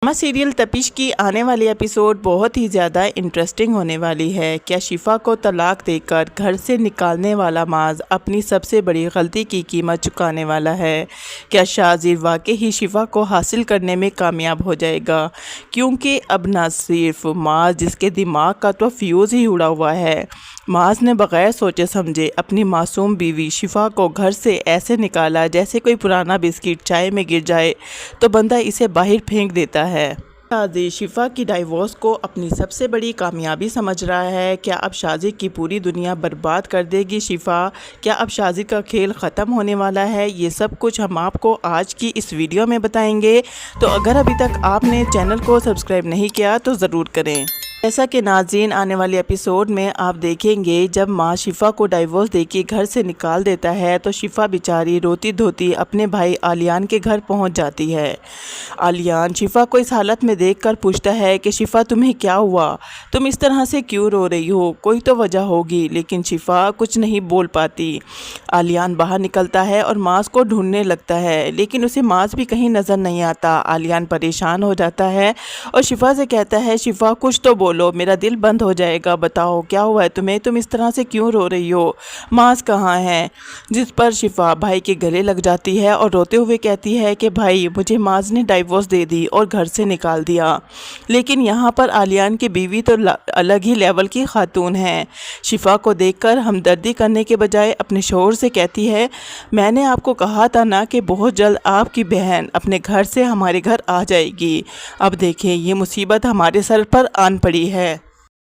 Drama serial तपिश की आने वाली एपिसोड बहुत ही ज़्यादा इंटरेस्टिंग होने वाली है। क्या शिफा को तलाक देकर घर से निकालने वाला माज अपनी सबसे बड़ी गलती की कीमत चुकाने वाला है? क्या शाजिर वाकई ही शिफा को हासिल करने में कामयाब हो जाएगा? क्योंकि अब ना सिर्फ माज जिसके दिमाग का तो फ्यूज़ ही उड़ा हुआ है, माज ने बग़ैर सोचे समझे अपनी मासूम बीवी शिफा को घर से ऐसे निकाला जैसे कोई पुराना बिस्किट चाय में गिर जाए तो बंदा इसे बाहर फेंक देता है। शाजिर शिफा की डाइवोर्स को अपनी सबसे बड़ी कामयाबी समझ रहा है। क्या अब शाजिर की पूरी दुनिया बर्बाद कर देगी शिफा? क्या अब शाजिर का खेल ख़त्म होने वाला है? ये सब कुछ हम आपको आज की इस वीडियो में बताएंगे। तो अगर अभी तक आपने चैनल को सब्सक्राइब नहीं किया तो ज़रूर करें। जैसा कि नाज़रीन, आने वाले एपिसोड में आप देखेंगे जब माँ शिफा को डाइवोर्स देके घर से निकाल देता है तो शिफा बेचारी रोती धोती अपने भाई आलियान के घर पहुंच जाती है। आलियान शिफा को इस हालत में देखकर पूछता है कि शिफा तुम्हें क्या हुआ, तुम इस तरह से क्यों रो रही हो, कोई तो वजह होगी। लेकिन शिफा कुछ नहीं बोल पाती। आलियान बाहर निकलता है और माज को ढूंढने लगता है, लेकिन उसे माज भी कहीं नज़र नहीं आता। आलियान परेशान हो जाता है और शिफा से कहता है, शिफा कुछ तो बोलो, मेरा दिल बंद हो जाएगा, बताओ क्या हुआ है तुम्हें, तुम इस तरह से क्यों रो रही हो, माज कहाँ है? जिस पर शिफा भाई के गले लग जाती है और रोते हुए कहती है कि भाई मुझे माज ने डाइवोर्स दे दी और घर से निकाल दिया। लेकिन यहाँ पर आलियान की बीवी तो अलग ही लेवल की खातून है। शिफा को देखकर हमदर्दी करने के बजाय अपने शोहर से कहती है, मैंने आपको कहा था ना कि बहुत जल्द आपकी बहन अपने घर से हमारे घर आ जाएगी। अब देखें ये मुसीबत हमारे सर पर आन पड़ी है।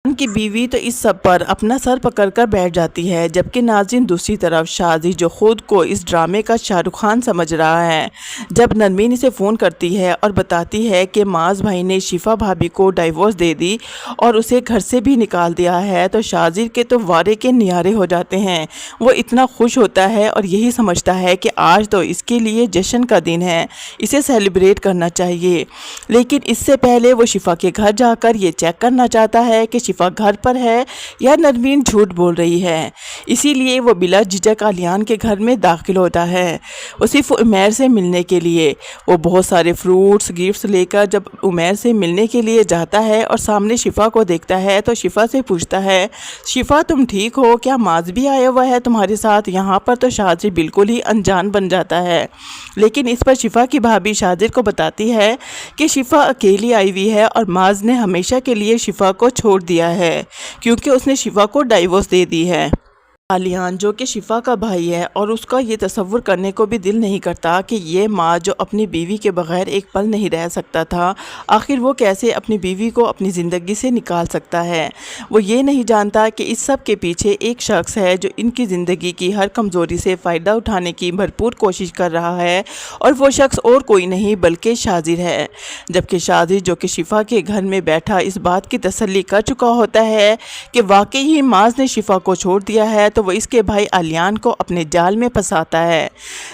उनकी बीवी तो इस सब पर अपना सर पकड़कर बैठ जाती है। जबकि नाज़रीन दूसरी तरफ शाजिर जो खुद को इस ड्रामे का शाहरुख खान समझ रहा है, जब नरमीन इसे फ़ोन करती है और बताती है कि माज भाई ने शिफा भाभी को डाइवोर्स दे दी और उसे घर से भी निकाल दिया है, तो शाजिर के तो वारे के नियारे हो जाते हैं। वो इतना खुश होता है और यही समझता है कि आज तो इसके लिए जश्न का दिन है, इसे सेलिब्रेट करना चाहिए। लेकिन इससे पहले वो शिफा के घर जाकर ये चेक करना चाहता है कि शिफा घर पर है या नरमीन झूठ बोल रही है। इसीलिए वो बिला झिझक आलियान के घर में दाखिल होता है। वो सिर्फ उमैर से मिलने के लिए। वो बहुत सारे फ्रूट्स गिफ्ट्स लेकर जब उमैर से मिलने के लिए जाता है और सामने शिफा को देखता है तो शिफा से पूछता है, शिफा तुम ठीक हो, क्या माज भी आया हुआ है तुम्हारे साथ? यहाँ पर तो शाजिर बिल्कुल ही अनजान बन जाता है। लेकिन इस पर शिफा की भाभी शाजिर को बताती है कि शिफा अकेली आई हुई है और माज ने हमेशा के लिए शिफा को छोड़ दिया है क्योंकि उसने शिफा को डाइवोर्स दे दी है। आलियान जो कि शिफा का भाई है और उसका ये तसव्वुर करने को भी दिल नहीं करता कि ये माँ जो अपनी बीवी के बगैर एक पल नहीं रह सकता था, आखिर वो कैसे अपनी बीवी को अपनी ज़िंदगी से निकाल सकता है। वो ये नहीं जानता कि इस सब के पीछे एक शख्स है जो इनकी ज़िंदगी की हर कमज़ोरी से फ़ायदा उठाने की भरपूर कोशिश कर रहा है, और वो शख्स और कोई नहीं बल्कि शाजिर है। जबकि शाजिर जो कि शिफा के घर में बैठा इस बात की तसल्ली कर चुका होता है कि वाकई ही माज ने शिफा को छोड़ दिया है, तो वो इसके भाई आलियान को अपने जाल में फंसाता है।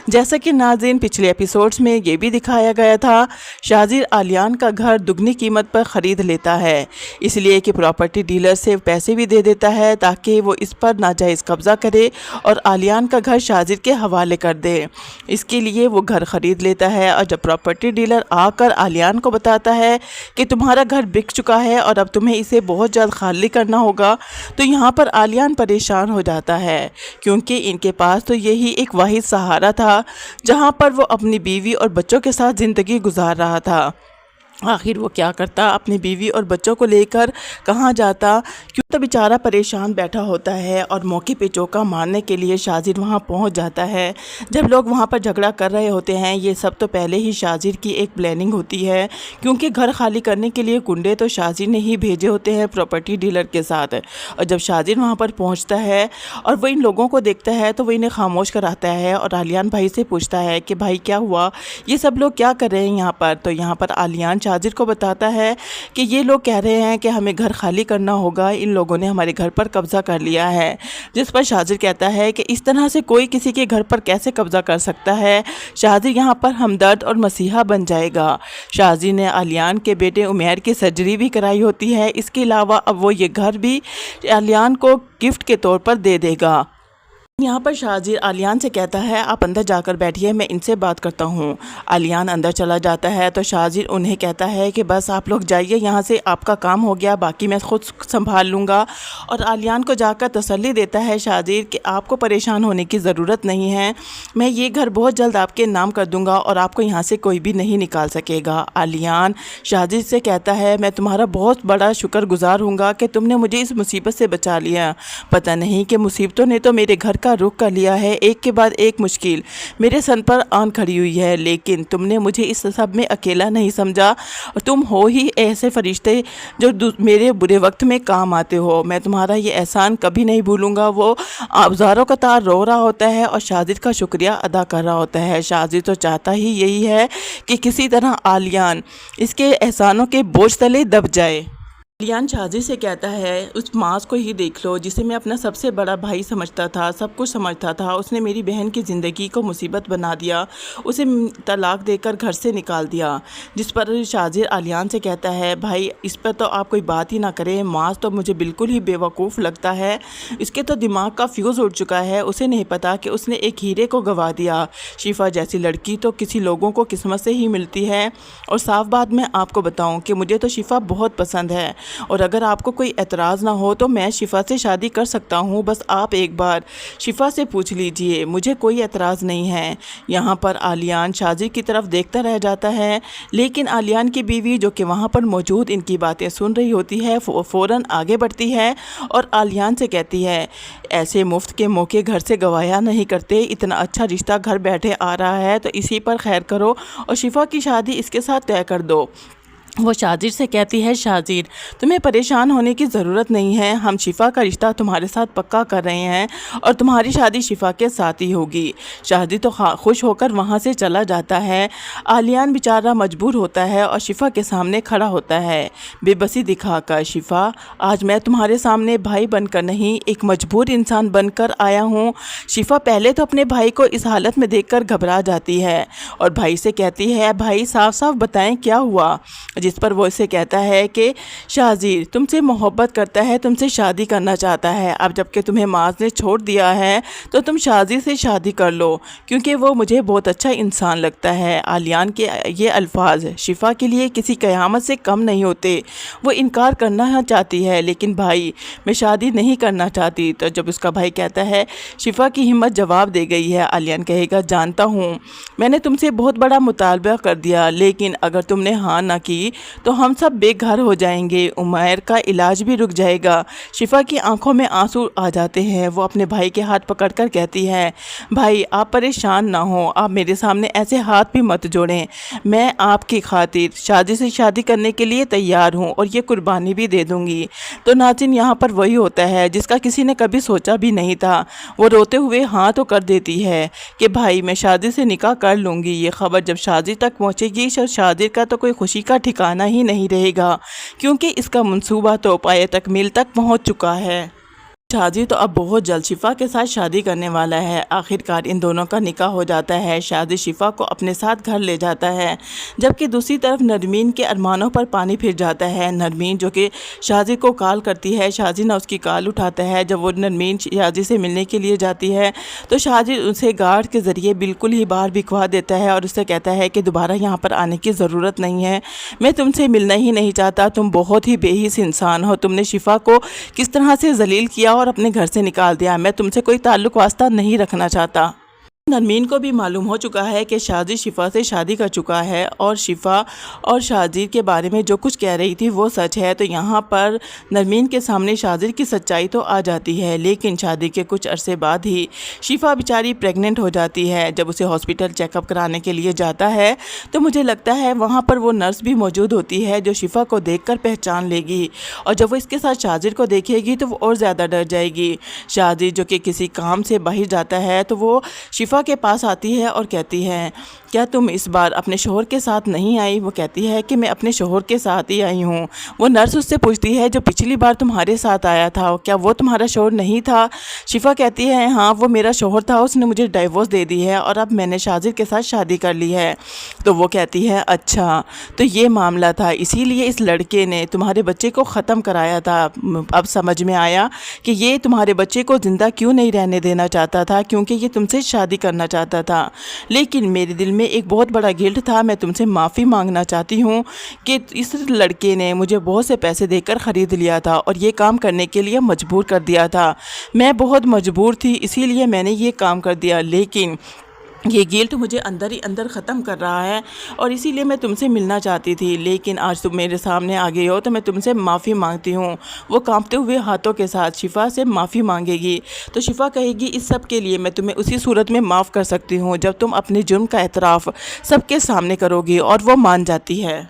जैसा कि नाज़रीन पिछले एपिसोड्स में ये भी दिखाया गया था, शाजिर आलियान का घर दुगनी कीमत पर ख़रीद लेता है, इसलिए कि प्रॉपर्टी डीलर से पैसे भी दे देता है ताकि वो इस पर नाजायज़ कब्ज़ा करे और आलियान का घर शाजिर के हवाले कर दे। इसके लिए वो घर ख़रीद लेता है और जब प्रॉपर्टी डीलर आकर आलियान को बताता है कि तुम्हारा घर बिक चुका है और अब तुम्हें इसे बहुत जल्द खाली करना होगा, तो यहाँ पर आलियान परेशान हो जाता है क्योंकि इनके पास तो यही एक वाहिद सहारा था जहां पर वो अपनी बीवी और बच्चों के साथ ज़िंदगी गुजार रहा था। आखिर वो क्या करता, अपनी बीवी और बच्चों को लेकर कहाँ जाता? क्यों तो बेचारा परेशान बैठा होता है और मौके पे चौका मारने के लिए शाजिर वहाँ पहुँच जाता है। जब लोग वहाँ पर झगड़ा कर रहे होते हैं, ये सब तो पहले ही शाजिर की एक प्लानिंग होती है क्योंकि घर खाली करने के लिए गुंडे तो शाजिर ने ही भेजे होते हैं प्रॉपर्टी डीलर के साथ। और जब शाजिर वहाँ पर पहुँचता है और वो इन लोगों को देखता है तो वो इन्हें खामोश कराता है और आलियान भाई से पूछता है कि भाई क्या हुआ, ये सब लोग क्या कर रहे हैं यहाँ पर? तो यहाँ पर आलियान शाजिर को बताता है कि ये लोग कह रहे हैं कि हमें घर खाली करना होगा, इन लोगों ने हमारे घर पर कब्ज़ा कर लिया है। जिस पर शाजिर कहता है कि इस तरह से कोई किसी के घर पर कैसे कब्ज़ा कर सकता है? शाजिर यहाँ पर हमदर्द और मसीहा बन जाएगा। शाजिर ने आलियान के बेटे उमैर की सर्जरी भी कराई होती है, इसके अलावा अब वो ये घर भी आलियान को गिफ्ट के तौर पर दे देगा। यहाँ पर शाहजीर आलियान से कहता है आप अंदर जाकर बैठिए, मैं इनसे बात करता हूँ। आलियान अंदर चला जाता है तो शाहजीर उन्हें कहता है कि बस आप लोग जाइए यहाँ से, आपका काम हो गया, बाकी मैं खुद संभाल लूँगा। और आलियान को जाकर तसल्ली देता है शाहजीर कि आपको परेशान होने की ज़रूरत नहीं है, मैं ये घर बहुत जल्द आपके नाम कर दूँगा और आपको यहाँ से कोई भी नहीं निकाल सकेगा। आलियान शाहजीर से कहता है मैं तुम्हारा बहुत बड़ा शुक्रगुजार हूँगा कि तुमने मुझे इस मुसीबत से बचा लिया। पता नहीं कि मुसीबतों ने तो मेरे घर का रुख कर लिया है, एक के बाद एक मुश्किल मेरे सर पर आन खड़ी हुई है, लेकिन तुमने मुझे इस सब में अकेला नहीं समझा और तुम हो ही ऐसे फरिश्ते जो मेरे बुरे वक्त में काम आते हो। मैं तुम्हारा ये एहसान कभी नहीं भूलूंगा। वो औजारों का तार रो रहा होता है और शाहजीर का शुक्रिया अदा कर रहा होता है। शाहजीर तो चाहता ही यही है कि किसी तरह आलियान इसके एहसानों के बोझ तले दब जाए। आलियान शाहजीर से कहता है उस माज को ही देख लो जिसे मैं अपना सबसे बड़ा भाई समझता था, सब कुछ समझता था, उसने मेरी बहन की ज़िंदगी को मुसीबत बना दिया, उसे तलाक देकर घर से निकाल दिया। जिस पर शाहजीर आलियान से कहता है भाई इस पर तो आप कोई बात ही ना करें, माज तो मुझे बिल्कुल ही बेवकूफ़ लगता है, इसके तो दिमाग का फ्यूज़ उड़ चुका है, उसे नहीं पता कि उसने एक हीरे को गंवा दिया। शिफा जैसी लड़की तो किसी लोगों को किस्मत से ही मिलती है। और साफ बात मैं आपको बताऊं कि मुझे तो शिफा बहुत पसंद है और अगर आपको कोई एतराज़ ना हो तो मैं शिफा से शादी कर सकता हूँ, बस आप एक बार शिफा से पूछ लीजिए, मुझे कोई एतराज़ नहीं है। यहाँ पर आलियान शाहजीर की तरफ देखता रह जाता है, लेकिन आलियान की बीवी जो कि वहाँ पर मौजूद इनकी बातें सुन रही होती है फ़ौरन आगे बढ़ती है और आलियान से कहती है ऐसे मुफ्त के मौके घर से गवाया नहीं करते, इतना अच्छा रिश्ता घर बैठे आ रहा है तो इसी पर खैर करो और शिफा की शादी इसके साथ तय कर दो। वो शाहजीर से कहती है शाहजीर तुम्हें परेशान होने की ज़रूरत नहीं है, हम शिफा का रिश्ता तुम्हारे साथ पक्का कर रहे हैं और तुम्हारी शादी शिफा के साथ ही होगी। शाहजीर तो खुश होकर वहाँ से चला जाता है। आलियान बेचारा मजबूर होता है और शिफा के सामने खड़ा होता है बेबसी दिखाकर। शिफा आज मैं तुम्हारे सामने भाई बनकर नहीं एक मजबूर इंसान बनकर आया हूँ। शिफा पहले तो अपने भाई को इस हालत में देखकर घबरा जाती है और भाई से कहती है भाई साफ साफ बताएं क्या हुआ। जिस पर वो इसे कहता है कि शाहजीर तुमसे मोहब्बत करता है, तुमसे शादी करना चाहता है, अब जबकि तुम्हें माज ने छोड़ दिया है तो तुम शाहजीर से शादी कर लो क्योंकि वो मुझे बहुत अच्छा इंसान लगता है। आलियान के ये अल्फाज शिफा के लिए किसी क़यामत से कम नहीं होते। वो इनकार करना चाहती है लेकिन भाई मैं शादी नहीं करना चाहती। तो जब उसका भाई कहता है शिफा की हिम्मत जवाब दे गई है। आलियान कहेगा जानता हूँ मैंने तुमसे बहुत बड़ा मुतालबा कर दिया, लेकिन अगर तुमने हाँ ना की तो हम सब बेघर हो जाएंगे, उमैर का इलाज भी रुक जाएगा। शिफा की आंखों में आंसू आ जाते हैं। वो अपने भाई के हाथ पकड़कर कहती है भाई आप परेशान ना हो, आप मेरे सामने ऐसे हाथ भी मत जोड़ें, मैं आपकी खातिर शादी से शादी करने के लिए तैयार हूँ और ये कुर्बानी भी दे दूँगी। तो नाज़रीन यहाँ पर वही होता है जिसका किसी ने कभी सोचा भी नहीं था। वो रोते हुए हाँ तो कर देती है कि भाई मैं शादी से निकाह कर लूँगी। ये खबर जब शादी तक पहुँचेगी शादी का तो कोई खुशी का ठिकाना ही नहीं रहेगा क्योंकि इसका मंसूबा तो पाए तकमील तक पहुंच चुका है। शाहजीर तो अब बहुत जल्द शिफा के साथ शादी करने वाला है। आखिरकार इन दोनों का निकाह हो जाता है। शाहजीर शिफा को अपने साथ घर ले जाता है, जबकि दूसरी तरफ नरमीन के अरमानों पर पानी फिर जाता है। नरमीन जो कि शाहजीर को कॉल करती है, शाहजीर ना उसकी कॉल उठाता है। जब वो नरमीन शाहजीर से मिलने के लिए जाती है तो शाहजीर उसे गार्ड के ज़रिए बिल्कुल ही बाहर भिखवा देता है और उससे कहता है कि दोबारा यहाँ पर आने की ज़रूरत नहीं है, मैं तुमसे मिलना ही नहीं चाहता, तुम बहुत ही बेहिस इंसान हो, तुमने शिफा को किस तरह से जलील किया और अपने घर से निकाल दिया, मैं तुमसे कोई ताल्लुक वास्ता नहीं रखना चाहता। नरमीन को भी मालूम हो चुका है कि शाहजीर शिफा से शादी कर चुका है और शिफा और शाहजीर के बारे में जो कुछ कह रही थी वो सच है। तो यहाँ पर नरमीन के सामने शाहजीर की सच्चाई तो आ जाती है, लेकिन शादी के कुछ अरसे बाद ही शिफा बेचारी प्रेग्नेंट हो जाती है। जब उसे हॉस्पिटल चेकअप कराने के लिए जाता है तो मुझे लगता है वहाँ पर वो नर्स भी मौजूद होती है जो शिफा को देखकर पहचान लेगी और जब वो इसके साथ शाहजीर को देखेगी तो वो और ज़्यादा डर जाएगी। शाहजीर जो कि किसी काम से बाहर जाता है तो वो शिफा के पास आती है और कहती है کیا تم اس بار اپنے شوہر کے ساتھ نہیں آئی؟ وہ کہتی ہے کہ میں اپنے شوہر کے ساتھ ہی آئی ہوں۔ وہ نرس اس سے پوچھتی ہے جو پچھلی بار تمہارے ساتھ آیا تھا کیا وہ تمہارا شوہر نہیں تھا؟ شفا کہتی ہے ہاں وہ میرا شوہر تھا، اس نے مجھے ڈائیورس دے دی ہے اور اب میں نے شاذر کے ساتھ شادی کر لی ہے۔ تو وہ کہتی ہے اچھا تو یہ معاملہ تھا، اسی لیے اس لڑکے نے تمہارے بچے کو ختم کرایا تھا۔ اب سمجھ میں آیا کہ یہ تمہارے بچے کو زندہ کیوں نہیں رہنے دینا چاہتا تھا، کیونکہ یہ تم سے شادی کرنا چاہتا تھا۔ لیکن میرے دل میں ایک بہت بڑا گلٹ تھا، میں تم سے معافی مانگنا چاہتی ہوں کہ اس لڑکے نے مجھے بہت سے پیسے دے کر خرید لیا تھا اور یہ کام کرنے کے لیے مجبور کر دیا تھا۔ میں بہت مجبور تھی، اسی لیے میں نے یہ کام کر دیا، لیکن یہ گلٹ مجھے اندر ہی اندر ختم کر رہا ہے اور اسی لیے میں تم سے ملنا چاہتی تھی، لیکن آج تم میرے سامنے آ گئی ہو تو میں تم سے معافی مانگتی ہوں۔ وہ کانپتے ہوئے ہاتھوں کے ساتھ شفا سے معافی مانگے گی تو شفا کہے گی اس سب کے لیے میں تمہیں اسی صورت میں معاف کر سکتی ہوں جب تم اپنے جرم کا اعتراف سب کے سامنے کرو گی، اور وہ مان جاتی ہے۔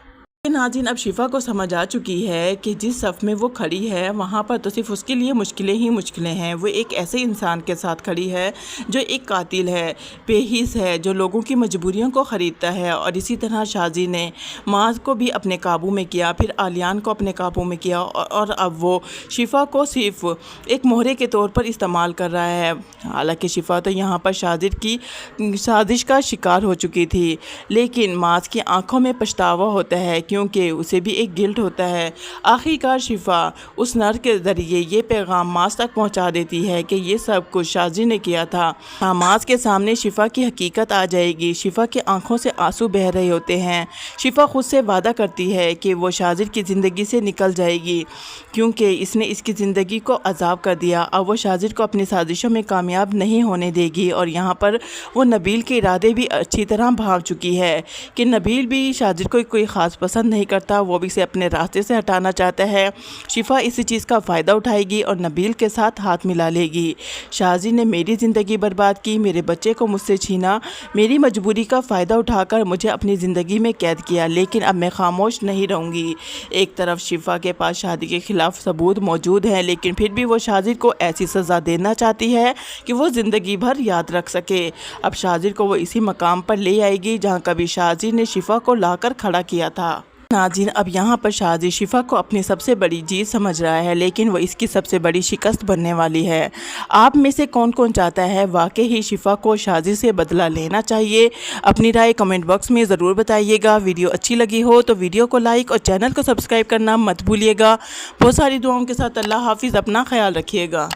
ناظرین اب شفا کو سمجھ آ چکی ہے کہ جس صف میں وہ کھڑی ہے وہاں پر تو صرف اس کے لیے مشکلیں ہی مشکلیں ہیں۔ وہ ایک ایسے انسان کے ساتھ کھڑی ہے جو ایک قاتل ہے، بے حس ہے، جو لوگوں کی مجبوریوں کو خریدتا ہے، اور اسی طرح شاذی نے معاذ کو بھی اپنے قابو میں کیا، پھر علیان کو اپنے قابو میں کیا، اور اب وہ شفا کو صرف ایک مہرے کے طور پر استعمال کر رہا ہے۔ حالانکہ شفا تو یہاں پر شاذر کی سازش کا شکار ہو چکی تھی، لیکن معاذ کی آنکھوں میں پچھتاوا ہوتا ہے کیونکہ اسے بھی ایک گلٹ ہوتا ہے۔ آخرکار شفا اس نر کے ذریعے یہ پیغام معاذ تک پہنچا دیتی ہے کہ یہ سب کچھ شاذر نے کیا تھا۔ معاذ کے سامنے شفا کی حقیقت آ جائے گی۔ شفا کی آنکھوں سے آنسو بہہ رہے ہوتے ہیں۔ شفا خود سے وعدہ کرتی ہے کہ وہ شاذر کی زندگی سے نکل جائے گی کیونکہ اس نے اس کی زندگی کو عذاب کر دیا۔ اب وہ شاذر کو اپنی سازشوں میں کامیاب نہیں ہونے دے گی، اور یہاں پر وہ نبیل کے ارادے بھی اچھی طرح بھانپ چکی ہے کہ نبیل بھی شاذر کو کوئی خاص پسند نہیں کرتا، وہ بھی اسے اپنے راستے سے ہٹانا چاہتا ہے۔ شفا اسی چیز کا فائدہ اٹھائے گی اور نبیل کے ساتھ ہاتھ ملا لے گی۔ شاذر نے میری زندگی برباد کی، میرے بچے کو مجھ سے چھینا، میری مجبوری کا فائدہ اٹھا کر مجھے اپنی زندگی میں قید کیا، لیکن اب میں خاموش نہیں رہوں گی۔ ایک طرف شفا کے پاس شادی کے خلاف ثبوت موجود ہیں، لیکن پھر بھی وہ شاذر کو ایسی سزا دینا چاہتی ہے کہ وہ زندگی بھر یاد رکھ سکے۔ اب شاذر کو وہ اسی مقام پر لے آئے گی جہاں کبھی شاذر نے شفا کو لا کر کھڑا کیا تھا۔ ناظرین اب یہاں پر شاذر شفا کو اپنی سب سے بڑی جیت سمجھ رہا ہے، لیکن وہ اس کی سب سے بڑی شکست بننے والی ہے۔ آپ میں سے کون کون چاہتا ہے واقعی ہی شفا کو شاذر سے بدلہ لینا چاہیے؟ اپنی رائے کمنٹ باکس میں ضرور بتائیے گا۔ ویڈیو اچھی لگی ہو تو ویڈیو کو لائک اور چینل کو سبسکرائب کرنا مت بھولیے گا۔ بہت ساری دعاؤں کے ساتھ اللہ حافظ، اپنا خیال رکھیے گا۔